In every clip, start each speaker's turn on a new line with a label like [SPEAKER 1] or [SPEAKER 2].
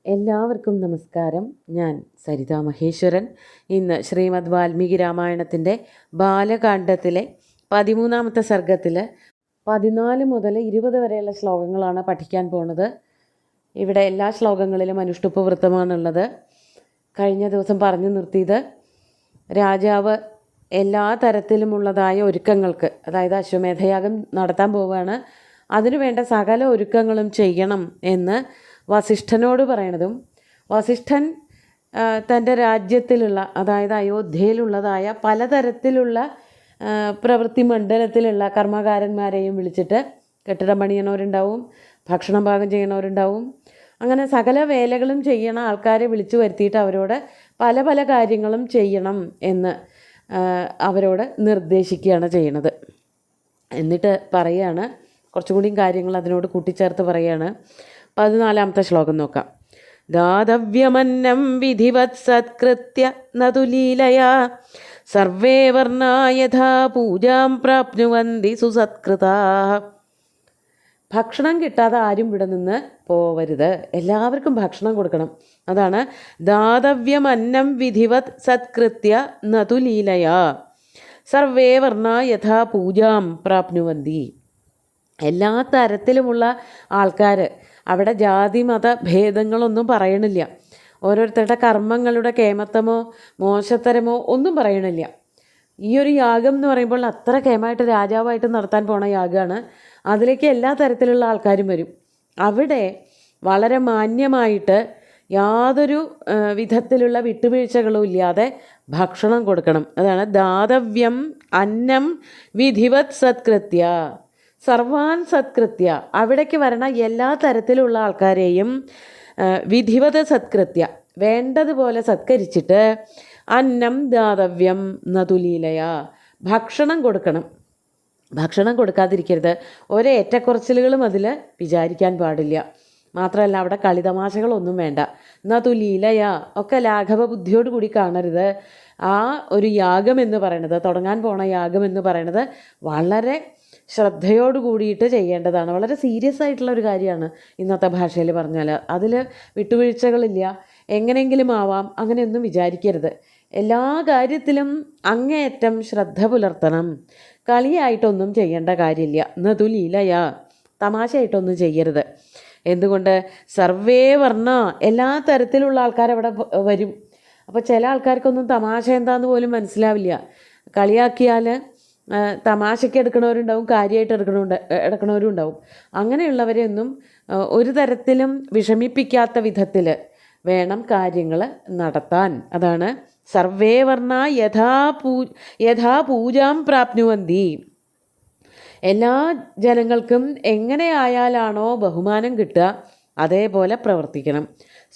[SPEAKER 1] എല്ലാവർക്കും നമസ്കാരം. ഞാൻ സരിത മഹേശ്വരൻ. ഇന്ന് ശ്രീമദ് വാൽമീകി രാമായണത്തിൻ്റെ ബാലകാണ്ഡത്തിലെ 13ാമത്തെ സർഗത്തിൽ 14 മുതൽ 20 വരെയുള്ള ശ്ലോകങ്ങളാണ് പഠിക്കാൻ പോകുന്നത്. ഇവിടെ എല്ലാ ശ്ലോകങ്ങളിലും അനുഷ്ടുപ്പ് വൃത്തമാണുള്ളത്. കഴിഞ്ഞ ദിവസം പറഞ്ഞു നിർത്തിയത് രാജാവ് എല്ലാ തരത്തിലുമുള്ളതായ ഒരുക്കങ്ങൾക്ക്, അതായത് അശ്വമേധയാഗം നടത്താൻ പോവുകയാണ്, അതിനു വേണ്ട സകല ഒരുക്കങ്ങളും ചെയ്യണം എന്ന് വസിഷ്ഠനോട് പറയണതും, വസിഷ്ഠൻ തൻ്റെ രാജ്യത്തിലുള്ള, അതായത് അയോധ്യയിലുള്ളതായ പലതരത്തിലുള്ള പ്രവൃത്തി മണ്ഡലത്തിലുള്ള കർമ്മകാരന്മാരെയും വിളിച്ചിട്ട് കെട്ടിടം പണിയണവരുണ്ടാവും, ഭക്ഷണം പാകം ചെയ്യണവരുണ്ടാവും, അങ്ങനെ സകല വേലകളും ചെയ്യണ ആൾക്കാരെ വിളിച്ചു വരുത്തിയിട്ട് അവരോട് പല പല കാര്യങ്ങളും ചെയ്യണം എന്ന് അവരോട് നിർദ്ദേശിക്കുകയാണ് ചെയ്യണത്. എന്നിട്ട് പറയുകയാണ്, കുറച്ചുകൂടിയും കാര്യങ്ങൾ അതിനോട് കൂട്ടിച്ചേർത്ത് പറയുകയാണ്. 14ാമത്തെ ശ്ലോകം നോക്കാം. ദാതവ്യമന്നം വിധിവത് സത്കൃത്യ നതുലീലയാ സർവേ വർണ്ണാ യഥാ പൂജാം പ്രാപ്നുവന്തി സുസത്കൃതാ. ഭക്ഷണം കിട്ടാതെ ആരും ഇവിടെ നിന്ന് പോവരുത്, എല്ലാവർക്കും ഭക്ഷണം കൊടുക്കണം. അതാണ് ദാതവ്യമന്നം വിധിവത് സത്കൃത്യ നതുലീലയാ സർവേ വർണ്ണാ യഥാ പൂജാം പ്രാപ്നുവന്തി. എല്ലാ തരത്തിലുമുള്ള ആൾക്കാർ, അവിടെ ജാതി മത ഭേദങ്ങളൊന്നും പറയണില്ല. ഓരോരുത്തരുടെ കർമ്മങ്ങളുടെ കേമത്തമോ മോശത്തരമോ ഒന്നും പറയണില്ല. ഈ ഒരു യാഗം എന്ന് പറയുമ്പോൾ അത്ര കേമായിട്ട് രാജാവായിട്ട് നടത്താൻ പോണ യാഗമാണ്. അതിലേക്ക് എല്ലാ തരത്തിലുള്ള ആൾക്കാരും വരും. അവിടെ വളരെ മാന്യമായിട്ട് യാതൊരു വിധത്തിലുള്ള വിട്ടുവീഴ്ചകളും ഇല്ലാതെ ഭക്ഷണം കൊടുക്കണം. അതാണ് ദാതവ്യം അന്നം വിധിവത് സത്കൃത്യ സർവാൻ സത്കൃത്യ. അവിടേക്ക് വരണ എല്ലാ തരത്തിലുള്ള ആൾക്കാരെയും വിധിവത സത്കൃത്യ വേണ്ടതുപോലെ സത്കരിച്ചിട്ട് അന്നം ദാതവ്യം നതുലീലയ ഭക്ഷണം കൊടുക്കണം. ഭക്ഷണം കൊടുക്കാതിരിക്കരുത്. ഒരേറ്റക്കുറച്ചിലുകളും അതിൽ വിചാരിക്കാൻ പാടില്ല. മാത്രമല്ല അവിടെ കളിതമാശകളൊന്നും വേണ്ട. നതുലീലയ ഒക്കെ ലാഘവ ബുദ്ധിയോട് കൂടി കാണരുത്. ആ ഒരു യാഗം എന്ന് പറയണത്, തുടങ്ങാൻ പോണ യാഗം എന്ന് പറയണത് വളരെ ശ്രദ്ധയോട് കൂടിയിട്ട് ചെയ്യേണ്ടതാണ്. വളരെ സീരിയസ് ആയിട്ടുള്ള ഒരു കാര്യമാണ്. ഇന്നത്തെ ഭാഷയിൽ പറഞ്ഞാൽ അതിൽ വിട്ടുവീഴ്ചകളില്ല. എങ്ങനെയെങ്കിലും ആവാം അങ്ങനെയൊന്നും വിചാരിക്കരുത്. എല്ലാ കാര്യത്തിലും അങ്ങേയറ്റം ശ്രദ്ധ പുലർത്തണം. കളിയായിട്ടൊന്നും ചെയ്യേണ്ട കാര്യമില്ല. നതുലീലയാ തമാശയായിട്ടൊന്നും ചെയ്യരുത്. എന്തുകൊണ്ട്? സർവേ വർണ്ണ എല്ലാ തരത്തിലുള്ള ആൾക്കാരവിടെ വരും. അപ്പോൾ ചില ആൾക്കാർക്കൊന്നും തമാശ എന്താന്ന് പോലും മനസ്സിലാവില്ല. കളിയാക്കിയാൽ തമാശയ്ക്ക് എടുക്കണവരുണ്ടാവും, കാര്യമായിട്ട് എടുക്കണവരും ഉണ്ടാവും. അങ്ങനെയുള്ളവരെ ഒന്നും ഒരു തരത്തിലും വിഷമിപ്പിക്കാത്ത വിധത്തിൽ വേണം കാര്യങ്ങൾ നടത്താൻ. അതാണ് സർവേ വർണ്ണ യഥാ പൂജാം പ്രാപ്നുവന്തി. എല്ലാ ജനങ്ങൾക്കും എങ്ങനെയായാലാണോ ബഹുമാനം കിട്ടുക അതേപോലെ പ്രവർത്തിക്കണം.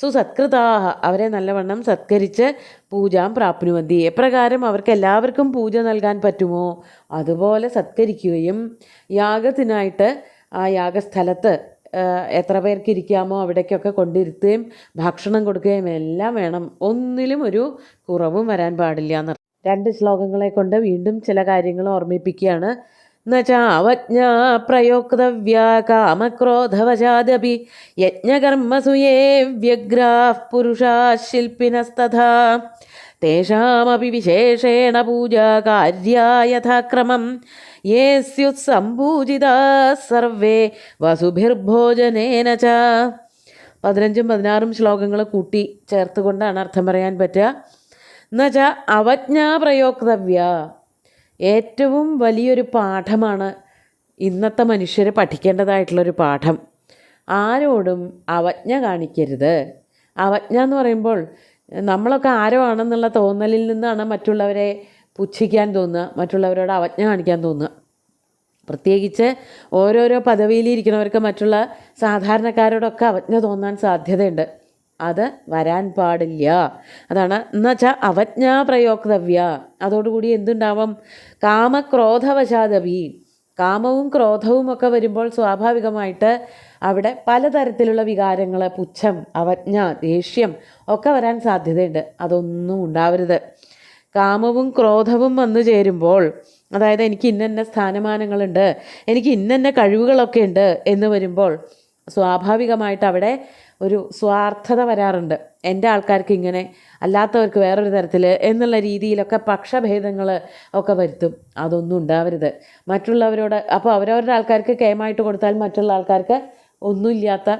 [SPEAKER 1] സുസത്കൃതാഹ അവരെ നല്ലവണ്ണം സത്കരിച്ച് പൂജാം പ്രാപ്നുവന്തി എപ്രകാരം അവർക്ക് എല്ലാവർക്കും പൂജ നൽകാൻ പറ്റുമോ അതുപോലെ സത്കരിക്കുകയും യാഗത്തിനായിട്ട് ആ യാഗസ്ഥലത്ത് എത്ര പേർക്ക് ഇരിക്കാമോ അവിടേക്കൊക്കെ കൊണ്ടിരുത്തുകയും ഭക്ഷണം കൊടുക്കുകയും എല്ലാം വേണം. ഒന്നിലും ഒരു കുറവും വരാൻ പാടില്ല എന്ന് 2 ശ്ലോകങ്ങളെ കൊണ്ട് വീണ്ടും ചില കാര്യങ്ങൾ ഓർമ്മിപ്പിക്കുകയാണ്. നവജ്ഞാ പ്രയോക്തവ്യാ കാമക്രോധവശാദപി യജ്ഞകർമ്മസു യേ വ്യഗ്രാഃ പുരുഷാഃ ശില്പിനസ്തഥാ തേഷാമപി വിശേഷേണ പൂജാ കാര്യാ യഥാക്രമം യേ സ്യുത്സംപൂജിതാഃ സർവേ വസുഭിർഭോജനേന ച. 15ഉം 16ഉം ശ്ലോകങ്ങൾ കൂട്ടി ചേർത്തുകൊണ്ടാണ് അർത്ഥം പറയാൻ പറ്റുക. എന്നുവെച്ച അവജ്ഞാ പ്രയോക്തവ്യ ഏറ്റവും വലിയൊരു പാഠമാണ് ഇന്നത്തെ മനുഷ്യർ പഠിക്കേണ്ടതായിട്ടുള്ളൊരു പാഠം. ആരോടും അവജ്ഞ കാണിക്കരുത്. അവജ്ഞ എന്ന് പറയുമ്പോൾ നമ്മളൊക്കെ ആരോ ആണെന്നുള്ള തോന്നലിൽ നിന്നാണ് മറ്റുള്ളവരെ പുച്ഛിക്കാൻ തോന്നുക, മറ്റുള്ളവരോട് അവജ്ഞ കാണിക്കാൻ തോന്നുക. പ്രത്യേകിച്ച് ഓരോരോ പദവിയിലിരിക്കുന്നവർക്ക് മറ്റുള്ള സാധാരണക്കാരോടൊക്കെ അവജ്ഞ തോന്നാൻ സാധ്യതയുണ്ട്. അത് വരാൻ പാടില്ല. അതാണ് എന്നുവെച്ചാൽ അവജ്ഞാ പ്രയോക്തവ്യ. അതോടുകൂടി എന്തുണ്ടാവും? കാമക്രോധവശാദപി കാമവും ക്രോധവും ഒക്കെ വരുമ്പോൾ സ്വാഭാവികമായിട്ട് അവിടെ പലതരത്തിലുള്ള വികാരങ്ങൾ, പുച്ഛം, അവജ്ഞ, ദേഷ്യം ഒക്കെ വരാൻ സാധ്യതയുണ്ട്. അതൊന്നും ഉണ്ടാവരുത്. കാമവും ക്രോധവും വന്നു ചേരുമ്പോൾ, അതായത് എനിക്ക് ഇന്ന സ്ഥാനമാനങ്ങളുണ്ട്, എനിക്ക് ഇന്ന കഴിവുകളൊക്കെ ഉണ്ട് എന്ന് വരുമ്പോൾ സ്വാഭാവികമായിട്ട് അവിടെ ഒരു സ്വാർത്ഥത വരാറുണ്ട്. എൻ്റെ ആൾക്കാർക്ക് ഇങ്ങനെ, അല്ലാത്തവർക്ക് വേറൊരു തരത്തിൽ എന്നുള്ള രീതിയിലൊക്കെ പക്ഷഭേദങ്ങൾ ഒക്കെ വരുത്തും. അതൊന്നും ഉണ്ടാവരുത്. മറ്റുള്ളവരോട് അപ്പോൾ അവരവരുടെ ആൾക്കാർക്ക് കേമായിട്ട് കൊടുത്താൽ മറ്റുള്ള ആൾക്കാർക്ക് ഒന്നുമില്ലാത്ത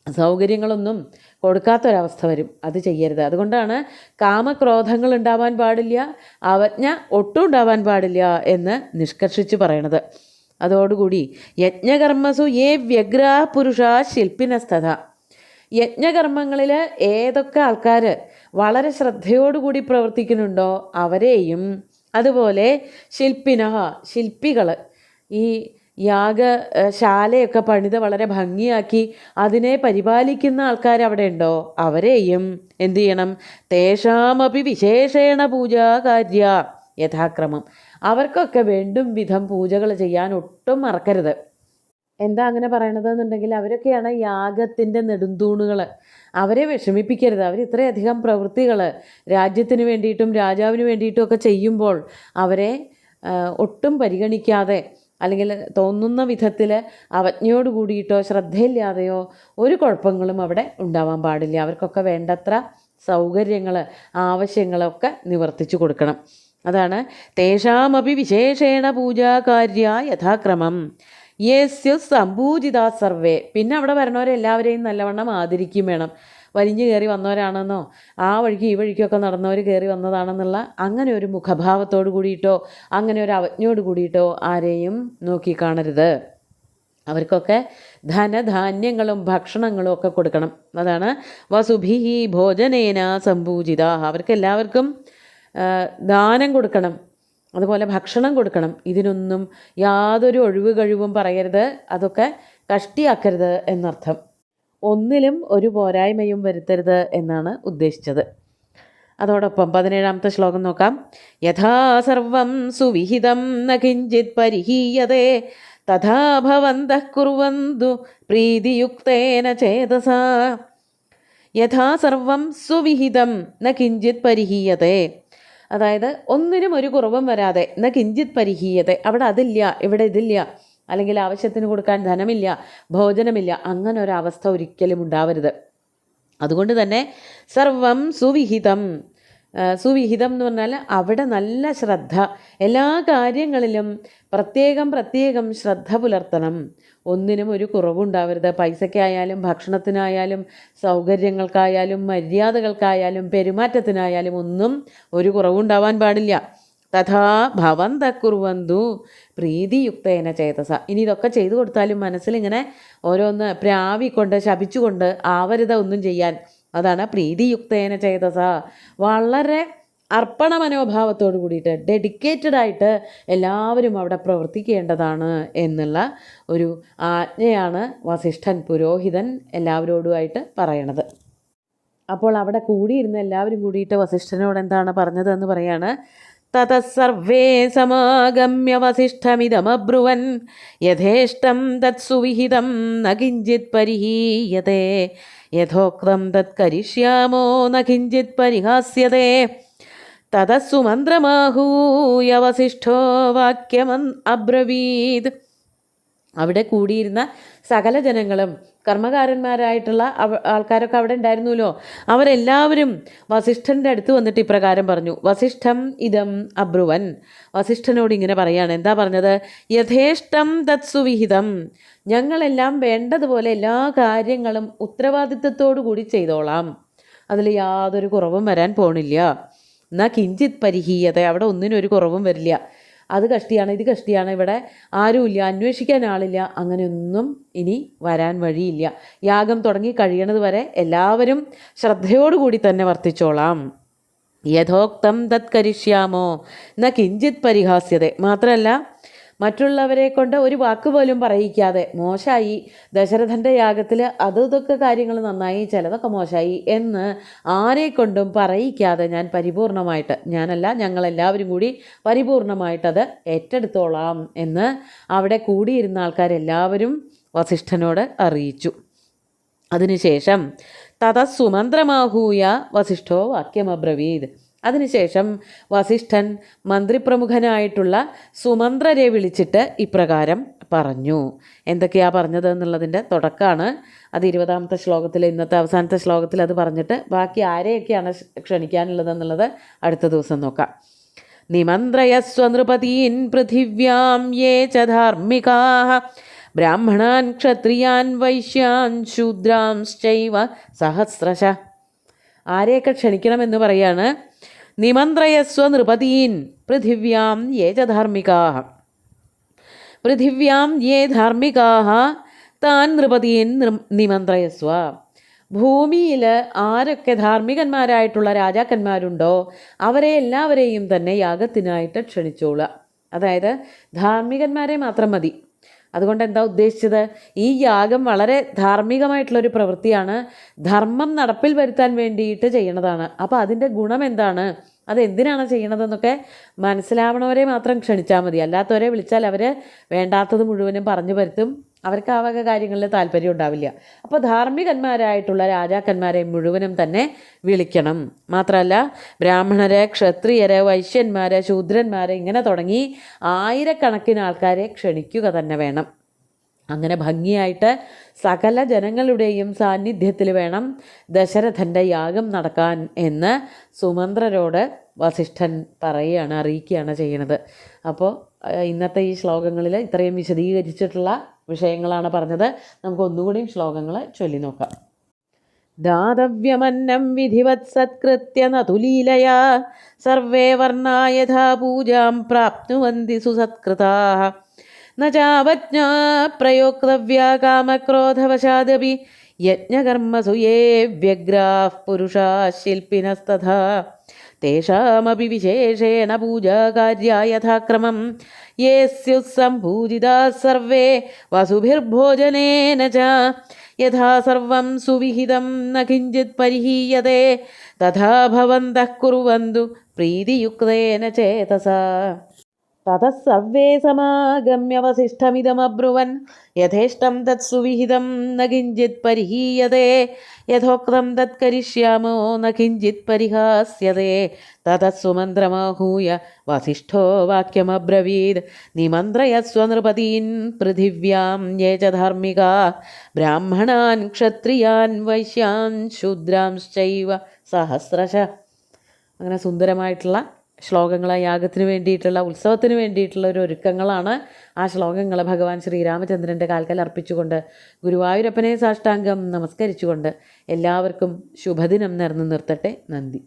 [SPEAKER 1] സൗകര്യങ്ങളൊന്നും കൊടുക്കാത്തൊരവസ്ഥ വരും. അത് ചെയ്യരുത്. അതുകൊണ്ടാണ് കാമക്രോധങ്ങൾ ഉണ്ടാവാൻ പാടില്ല, അവജ്ഞ ഒട്ടും ഉണ്ടാവാൻ പാടില്ല എന്ന് നിഷ്കർഷിച്ച് പറയണത്. അതോടുകൂടി യജ്ഞകർമ്മസു യേ വ്യഗ്രാ പുരുഷ ശില്പിനസ്തഥ, യജ്ഞകർമ്മങ്ങളിൽ ഏതൊക്കെ ആൾക്കാർ വളരെ ശ്രദ്ധയോടുകൂടി പ്രവർത്തിക്കുന്നുണ്ടോ അവരെയും, അതുപോലെ ശില്പികൾ, ഈ യാഗശാലയൊക്കെ പണിത് വളരെ ഭംഗിയാക്കി അതിനെ പരിപാലിക്കുന്ന ആൾക്കാർ അവിടെ ഉണ്ടോ അവരെയും എന്തു ചെയ്യണം? തേഷാമപി വിശേഷേണ പൂജാകാര്യ യഥാക്രമം, അവർക്കൊക്കെ വേണ്ടും വിധം പൂജകൾ ചെയ്യാൻ ഒട്ടും മറക്കരുത്. എന്താ അങ്ങനെ പറയണത് എന്നുണ്ടെങ്കിൽ അവരൊക്കെയാണ് യാഗത്തിൻ്റെ നെടുന്തൂണുകൾ. അവരെ വിഷമിപ്പിക്കരുത്. അവർ ഇത്രയധികം പ്രവൃത്തികൾ രാജ്യത്തിന് വേണ്ടിയിട്ടും രാജാവിന് വേണ്ടിയിട്ടും ഒക്കെ ചെയ്യുമ്പോൾ അവരെ ഒട്ടും പരിഗണിക്കാതെ അല്ലെങ്കിൽ തോന്നുന്ന വിധത്തിൽ അവജ്ഞയോട് കൂടിയിട്ടോ ശ്രദ്ധയില്ലാതെയോ ഒരു കുഴപ്പങ്ങളും അവിടെ ഉണ്ടാവാൻ പാടില്ല. അവർക്കൊക്കെ വേണ്ടത്ര സൗകര്യങ്ങൾ ആവശ്യങ്ങളൊക്കെ നിവർത്തിച്ചു കൊടുക്കണം. അതാണ് തേഷാമപി വിശേഷേണ പൂജാകാര്യ യഥാക്രമം യേസ്യു സംപൂജിതാ സർവേ. പിന്നെ അവിടെ വരണവരെല്ലാവരെയും നല്ലവണ്ണം ആദരിക്കുകയും വേണം. വലിഞ്ഞു കയറി വന്നവരാണെന്നോ ആ വഴിക്ക് ഈ വഴിക്കൊക്കെ നടന്നവർ കയറി വന്നതാണെന്നുള്ള അങ്ങനെ ഒരു മുഖഭാവത്തോട് കൂടിയിട്ടോ അങ്ങനെ ഒരു അവജ്ഞയോട് കൂടിയിട്ടോ ആരെയും നോക്കിക്കാണരുത്. അവർക്കൊക്കെ ധനധാന്യങ്ങളും ഭക്ഷണങ്ങളും ഒക്കെ കൊടുക്കണം. അതാണ് വസുഭിഹി ഭോജനേന സംപൂജിത. അവർക്കെല്ലാവർക്കും ദാനം കൊടുക്കണം, അതുപോലെ ഭക്ഷണം കൊടുക്കണം. ഇതിനൊന്നും യാതൊരു ഒഴിവ് കഴിവും പറയരുത്, അതൊക്കെ കഷ്ടിയാക്കരുത് എന്നർത്ഥം. ഒന്നിലും ഒരു പോരായ്മയും വരുത്തരുത് എന്നാണ് ഉദ്ദേശിച്ചത്. അതോടൊപ്പം 17ാമത്തെ ശ്ലോകം നോക്കാം. യഥാ സർവം സുവിഹിതം ന കിഞ്ചിത് പരിഹീയതേ തഥാ ഭവന്തഃ കുർവന്തു പ്രീതിയുക്തേന ചേതസാ. യഥാ സർവം സുവിഹിതം ന കിഞ്ചിത് പരിഹീയതേ, അതായത് ഒന്നിനും ഒരു കുറവും വരാതെ. ന കിഞ്ചിത് പരിഹീയതേ, അവിടെ അതില്ല ഇവിടെ ഇതില്ല, അല്ലെങ്കിൽ ആവശ്യത്തിന് കൊടുക്കാൻ ധനമില്ല, ഭോജനമില്ല, അങ്ങനെ ഒരവസ്ഥ ഒരിക്കലും ഉണ്ടാവരുത്. അതുകൊണ്ട് തന്നെ സർവം സുവിഹിതം. സുവിഹിതം എന്ന് പറഞ്ഞാൽ അവിടെ നല്ല ശ്രദ്ധ, എല്ലാ കാര്യങ്ങളിലും പ്രത്യേകം ശ്രദ്ധ പുലർത്തണം. ഒന്നിനും ഒരു കുറവുണ്ടാവരുത്. പൈസയ്ക്കായാലും ഭക്ഷണത്തിനായാലും സൗകര്യങ്ങൾക്കായാലും മര്യാദകൾക്കായാലും പെരുമാറ്റത്തിനായാലും ഒന്നും ഒരു കുറവുണ്ടാവാൻ പാടില്ല. തഥാ ഭവന്ത കുർവന്തു പ്രീതിയുക്തേന ചേതസ. ഇനി ഇതൊക്കെ ചെയ്തു കൊടുത്താലും മനസ്സിലിങ്ങനെ ഓരോന്ന് പ്രാവിക്കൊണ്ട് ശപിച്ചുകൊണ്ട് ആവരുത ഒന്നും ചെയ്യാൻ. അതാണ് പ്രീതിയുക്തേന ചേതസ. വളരെ അർപ്പണ മനോഭാവത്തോട് കൂടിയിട്ട് ഡെഡിക്കേറ്റഡ് ആയിട്ട് എല്ലാവരും അവിടെ പ്രവർത്തിക്കേണ്ടതാണ് എന്നുള്ള ഒരു ആജ്ഞയാണ് വസിഷ്ഠൻ പുരോഹിതൻ എല്ലാവരോടുമായിട്ട് പറയണത്. അപ്പോൾ അവിടെ കൂടിയിരുന്ന എല്ലാവരും കൂടിയിട്ട് വസിഷ്ഠനോട് എന്താണ് പറഞ്ഞതെന്ന് പറയാണ്. തതസർവേ സമാഗമ്യ വസിഷ്ഠമിതമബ്രുവൻ യഥേഷ്ടം തത്സുവിഹിതം ന കിഞ്ചിത് പരിഹീയതേ യഥോക്തം തത് കരിഷ്യാമോ ന കിഞ്ചിത് പരിഹാസ്യതേ. തതസ്സു മന്ത്രമാഹൂയ വസിഷ്ഠോ വാക്യമൻ അബ്രവീത്. അവിടെ കൂടിയിരുന്ന സകല ജനങ്ങളും കർമ്മകാരന്മാരായിട്ടുള്ള ആൾക്കാരൊക്കെ അവിടെ ഉണ്ടായിരുന്നല്ലോ, അവരെല്ലാവരും വസിഷ്ഠൻ്റെ അടുത്ത് വന്നിട്ട് ഇപ്രകാരം പറഞ്ഞു. വസിഷ്ഠം ഇതം അബ്രുവൻ. വസിഷ്ഠനോട് ഇങ്ങനെ പറയാണ്. എന്താ പറഞ്ഞത്? യഥേഷ്ടം തത്സുവിഹിതം. ഞങ്ങളെല്ലാം വേണ്ടതുപോലെ എല്ലാ കാര്യങ്ങളും ഉത്തരവാദിത്വത്തോടു കൂടി ചെയ്തോളാം, അതിൽ യാതൊരു കുറവും വരാൻ പോണില്ല. എന്നാൽ കിഞ്ചിത് പരിഹീയത, അവിടെ ഒന്നിനും ഒരു കുറവും വരില്ല. അത് കഷ്ടിയാണ് ഇത് കഷ്ടിയാണ്, ഇവിടെ ആരുമില്ല, അന്വേഷിക്കാൻ ആളില്ല, അങ്ങനെയൊന്നും ഇനി വരാൻ വഴിയില്ല. യാഗം തുടങ്ങി കഴിയണത് വരെ എല്ലാവരും ശ്രദ്ധയോടുകൂടി തന്നെ വർത്തിച്ചോളാം. യഥോക്തം തത് കരിഷ്യാമോ ന കിഞ്ചിത് പരിഹാസ്യത. മാത്രമല്ല മറ്റുള്ളവരെ കൊണ്ട് ഒരു വാക്ക് പോലും പറയിക്കാതെ, മോശമായി ദശരഥൻ്റെ യാഗത്തിൽ ഇതൊക്കെ കാര്യങ്ങൾ നന്നായി, ചിലതൊക്കെ മോശമായി എന്ന് ആരെക്കൊണ്ടും പറയിക്കാതെ ഞാൻ പരിപൂർണമായിട്ട്, ഞാനല്ല ഞങ്ങളെല്ലാവരും കൂടി പരിപൂർണമായിട്ടത് ഏറ്റെടുത്തോളാം എന്ന് അവിടെ കൂടിയിരുന്ന ആൾക്കാരെല്ലാവരും വസിഷ്ഠനോട് അറിയിച്ചു. അതിനുശേഷം തതസുമന്ത്രമാഹൂയ വസിഷ്ഠോ വാക്യമബ്രവീത്. അതിനുശേഷം വസിഷ്ഠൻ മന്ത്രിപ്രമുഖനായിട്ടുള്ള സുമന്ത്രരെ വിളിച്ചിട്ട് ഇപ്രകാരം പറഞ്ഞു. എന്തൊക്കെയാണ് പറഞ്ഞത് എന്നുള്ളതിൻ്റെ തുടക്കമാണ്. അത് 20ാമത്തെ ശ്ലോകത്തിൽ, ഇന്നത്തെ അവസാനത്തെ ശ്ലോകത്തിൽ അത് പറഞ്ഞിട്ട് ബാക്കി ആരെയൊക്കെയാണ് ക്ഷണിക്കാനുള്ളതെന്നുള്ളത് അടുത്ത ദിവസം നോക്കാം. നിമന്ത്രയസ്വ നൃപതീൻ പൃഥിവ്യാം യേ ച ധാർമ്മികാഃ ബ്രാഹ്മണാൻ ക്ഷത്രിയാൻ വൈശ്യാൻ ശൂദ്രാംശ്ചൈവ സഹസ്രശ. ആരെയൊക്കെ ക്ഷണിക്കണമെന്ന് പറയാണ്. നിമന്ത്രയസ്വ നൃപതീൻ പൃഥിവ്യാം യേ ച ധാർമ്മികാഃ. പൃഥിവ്യാം യേ ധാർമ്മികാഃ താൻ നൃപതീൻ നിമന്ത്രയസ്വ. ഭൂമിയിൽ ആരൊക്കെ ധാർമ്മികന്മാരായിട്ടുള്ള രാജാക്കന്മാരുണ്ടോ അവരെ എല്ലാവരെയും തന്നെ യാഗത്തിനായിട്ട് ക്ഷണിച്ചോളുക. അതായത് ധാർമ്മികന്മാരെ മാത്രം മതി. അതുകൊണ്ട് എന്താ ഉദ്ദേശിച്ചത്? ഈ യാഗം വളരെ ധാർമ്മികമായിട്ടുള്ളൊരു പ്രവൃത്തിയാണ്, ധർമ്മം നടപ്പിൽ വരുത്താൻ വേണ്ടിയിട്ട് ചെയ്യണതാണ്. അപ്പോൾ അതിൻ്റെ ഗുണം എന്താണ്, അതെന്തിനാണ് ചെയ്യണതെന്നൊക്കെ മനസ്സിലാവണവരെ മാത്രം ക്ഷണിച്ചാൽ മതി. അല്ലാത്തവരെ വിളിച്ചാൽ അവർ വേണ്ടാത്തത് മുഴുവനും പറഞ്ഞു വരുത്തും. അവർക്ക് ആ വക കാര്യങ്ങളിൽ താല്പര്യം ഉണ്ടാവില്ല. അപ്പോൾ ധാർമ്മികന്മാരായിട്ടുള്ള രാജാക്കന്മാരെ മുഴുവനും തന്നെ വിളിക്കണം. മാത്രമല്ല ബ്രാഹ്മണരെ, ക്ഷത്രിയരെ, വൈശ്യന്മാരെ, ശൂദ്രന്മാരെ ഇങ്ങനെ തുടങ്ങി ആയിരക്കണക്കിന് ആൾക്കാരെ ക്ഷണിക്കുക തന്നെ വേണം. അങ്ങനെ ഭംഗിയായിട്ട് സകല ജനങ്ങളുടെയും സാന്നിധ്യത്തിൽ വേണം ദശരഥൻ്റെ യാഗം നടക്കാൻ എന്ന് സുമന്ത്രരോട് വസിഷ്ഠൻ പറയുകയാണ്, അറിയിക്കുകയാണ് ചെയ്യണത്. അപ്പോൾ ഇന്നത്തെ ഈ ശ്ലോകങ്ങളിൽ ഇത്രയും വിശദീകരിച്ചിട്ടുള്ള വിഷയങ്ങളാണ് പറഞ്ഞത്. നമുക്ക് ഒന്നുകൂടിയും ശ്ലോകങ്ങൾ ചൊല്ലി നോക്കാം. ദാതവ്യമന്നം വിധിവത് സത്കൃത്യ നതുലീലയാ സർവേ വർണ്ണാ യഥാ പൂജാം പ്രാപ്നുവന്തി സുസത്കൃതാഃ ന ചാവജ്ഞാ പ്രയോക്തവ്യാ കാമക്രോധവശാദപി യജ്ഞകർമ്മസു യേ വ്യഗ്രാഃ പുരുഷാഃ ശില്പിനസ്തഥാ തേഷാമപി വിശേഷേണ പൂജാകാര്യാ യഥാക്രമം യേ സ്യുഃ സംപൂജിതാഃ സർവേ വസുഭിർഭോജനേന ച യഥാ സർവം സുവിഹിതം ന കിഞ്ചിത് പരിഹീയതേ തഥാ ഭവന്തഃ കുർവന്തു പ്രീതിയുക്തേന ചേതസാ. തതഃ സർവേ സമാഗമ്യ വസിഷ്ഠമിദമബ്രുവൻ യഥേഷ്ടം തത് സുവിഹിതം ന കിഞ്ചിത് പരിഹീയതേ യഥോക്തം തത് കരിഷ്യാമോ ന കിഞ്ചിത് പരിഹാസ്യതേ. തതഃ സുമന്ത്രമാഹൂയ വസിഷ്ഠോ വാക്യമബ്രവീത് നിമന്ത്രയസ്വ നൃപതീൻ പൃഥിവ്യാം യേ ച ധാർമ്മികാഃ ബ്രാഹ്മണാൻ ക്ഷത്രിയാൻ വൈശ്യാൻ ശൂദ്രാംശ്ചൈവ സഹസ്രശ. അങ്ങനെ സുന്ദരമായിട്ടുള്ള ശ്ലോകങ്ങൾ, യാഗത്തിന് വേണ്ടിയിട്ടുള്ള, ഉത്സവത്തിന് വേണ്ടിയിട്ടുള്ള ഒരു ഒരുക്കങ്ങളാണ്. ആ ശ്ലോകങ്ങൾ ഭഗവാൻ ശ്രീരാമചന്ദ്രൻ്റെ കാൽക്കൽ അർപ്പിച്ചുകൊണ്ട് ഗുരുവായൂരപ്പനെ സാഷ്ടാംഗം നമസ്കരിച്ചുകൊണ്ട് എല്ലാവർക്കും ശുഭദിനം നേർന്നു നിർത്തട്ടെ. നന്ദി.